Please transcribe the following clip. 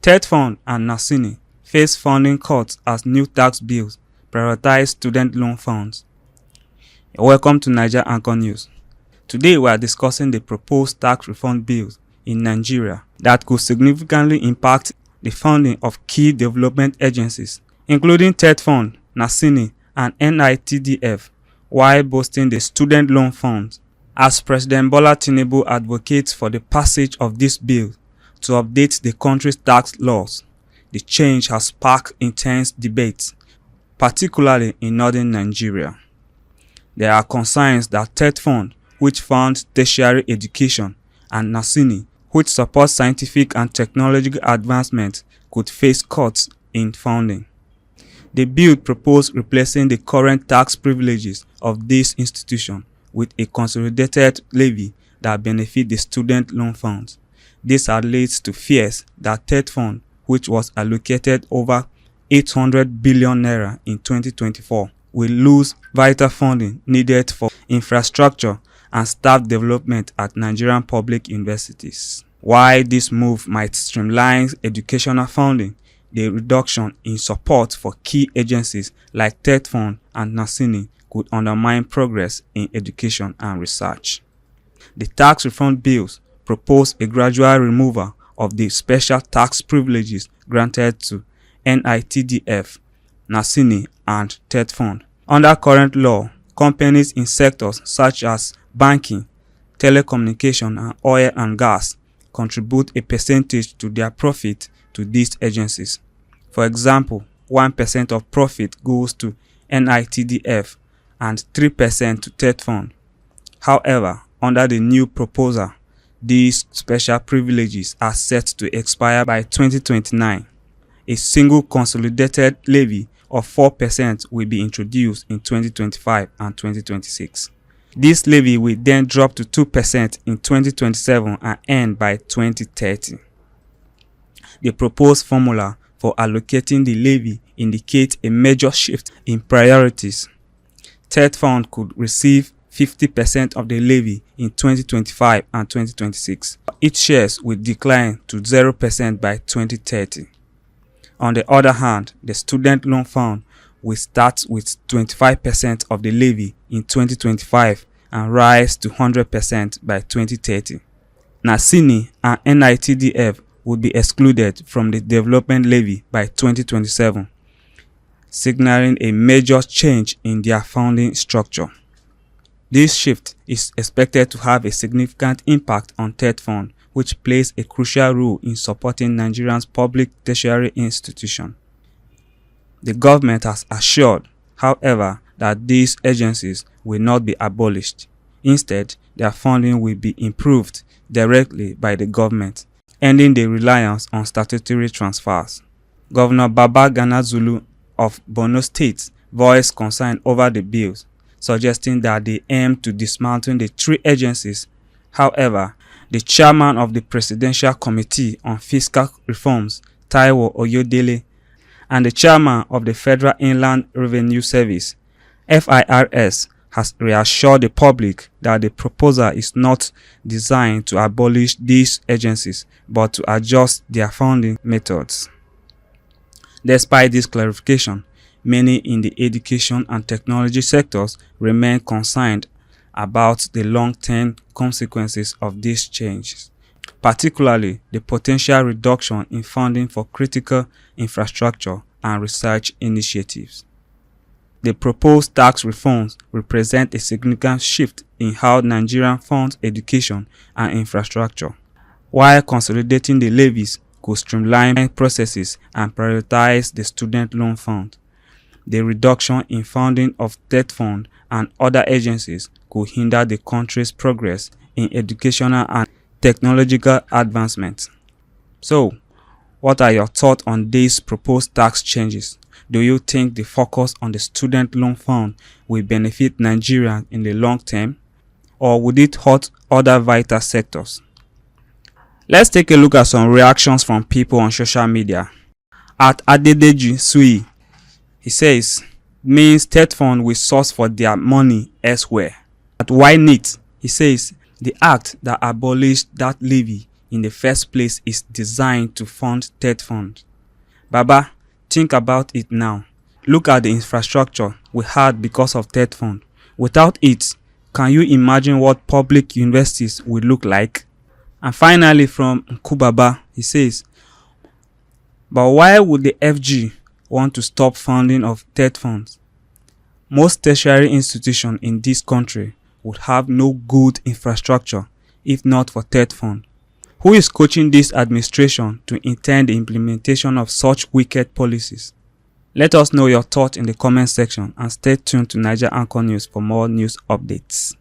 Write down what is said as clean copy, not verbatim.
Tetfund and Naseni face funding cuts as new tax bills prioritize student loan funds. Welcome to Naija Anchor News. Today we are discussing the proposed tax reform bills in Nigeria that could significantly impact the funding of key development agencies, including Tetfund, Naseni, and NITDF, while boosting the student loan funds. As President Bola Tinubu advocates for the passage of this bill to update the country's tax laws, the change has sparked intense debates, particularly in northern Nigeria. There are concerns that Tetfund, which funds tertiary education, and Naseni, which supports scientific and technological advancement, could face cuts in funding. The bill proposed replacing the current tax privileges of this institution with a consolidated levy that benefits the student loan funds. This had led to fears that Tetfund, which was allocated over 800 billion naira in 2024, will lose vital funding needed for infrastructure and staff development at Nigerian public universities. While this move might streamline educational funding, the reduction in support for key agencies like Tetfund and Naseni could undermine progress in education and research. The tax reform bills propose a gradual removal of the special tax privileges granted to NITDF, Naseni, and Tetfund. Under current law, companies in sectors such as banking, telecommunication, and oil and gas contribute a percentage to their profit to these agencies. For example, 1% of profit goes to NITDF and 3% to Tetfund. However, under the new proposal, these special privileges are set to expire by 2029. A single consolidated levy of 4% will be introduced in 2025 and 2026. This levy will then drop to 2% in 2027 and end by 2030. The proposed formula for allocating the levy indicates a major shift in priorities. Tetfund could receive 50% of the levy in 2025 and 2026. Its shares will decline to 0% by 2030. On the other hand, the student loan fund will start with 25% of the levy in 2025 and rise to 100% by 2030. Naseni and NITDF would be excluded from the development levy by 2027, signaling a major change in their funding structure. This shift is expected to have a significant impact on Tetfund, which plays a crucial role in supporting Nigeria's public tertiary institutions. The government has assured, however, that these agencies will not be abolished. Instead, their funding will be improved directly by the government, ending the reliance on statutory transfers. Governor Babagana Zulu of Borno State voiced concern over the bills, suggesting that they aim to dismantle the three agencies. However, the chairman of the Presidential Committee on Fiscal Reforms, Taiwo Oyodele, and the chairman of the Federal Inland Revenue Service, FIRS, has reassured the public that the proposal is not designed to abolish these agencies, but to adjust their funding methods. Despite this clarification, many in the education and technology sectors remain concerned about the long-term consequences of these changes, particularly the potential reduction in funding for critical infrastructure and research initiatives. The proposed tax reforms represent a significant shift in how Nigeria funds education and infrastructure. While consolidating the levies could streamline processes and prioritize the student loan fund, the reduction in funding of Tetfund and other agencies could hinder the country's progress in educational and technological advancement. So, what are your thoughts on these proposed tax changes? Do you think the focus on the student loan fund will benefit Nigerians in the long term, or would it hurt other vital sectors? Let's take a look at some reactions from people on social media. At Adedeji Sui, he says, means Tetfund will source for their money elsewhere. At YNIT, he says, the act that abolished that levy in the first place is designed to fund Tetfund. Baba, think about it now. Look at the infrastructure we had because of Tetfund. Without it, can you imagine what public universities would look like? And finally, from Nkubaba, he says, but why would the FG want to stop funding of Tetfund? Most tertiary institutions in this country would have no good infrastructure if not for Tetfund. Who is coaching this administration to intend the implementation of such wicked policies? Let us know your thoughts in the comment section and stay tuned to Naija Anchor News for more news updates.